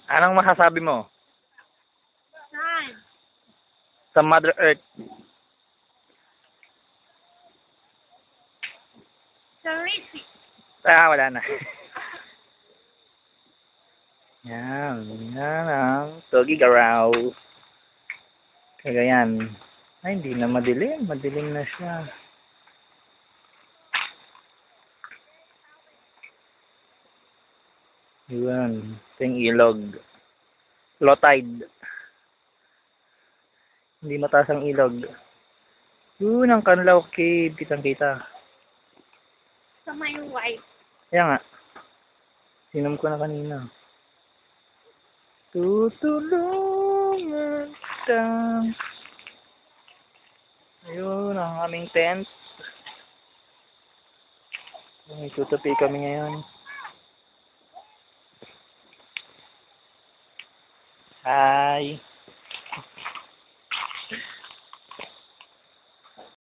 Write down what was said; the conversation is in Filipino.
Anong masasabi mo Saan? sa Mother Earth? Sa Risi. Wala na. Yan. Yan ang Tugigaraw. Cagayan. Ay, hindi na madilim. Madilim na siya. Yun. Ito yung ilog. Low tide. Hindi mataas ang ilog. Yun ang Canlaw Cave. Kitang-kita. Sa may white. Kaya nga. Sinom ko na kanina. Tutulungan kita. Ayun ang aming tent. May tutupi kami ngayon. Hi.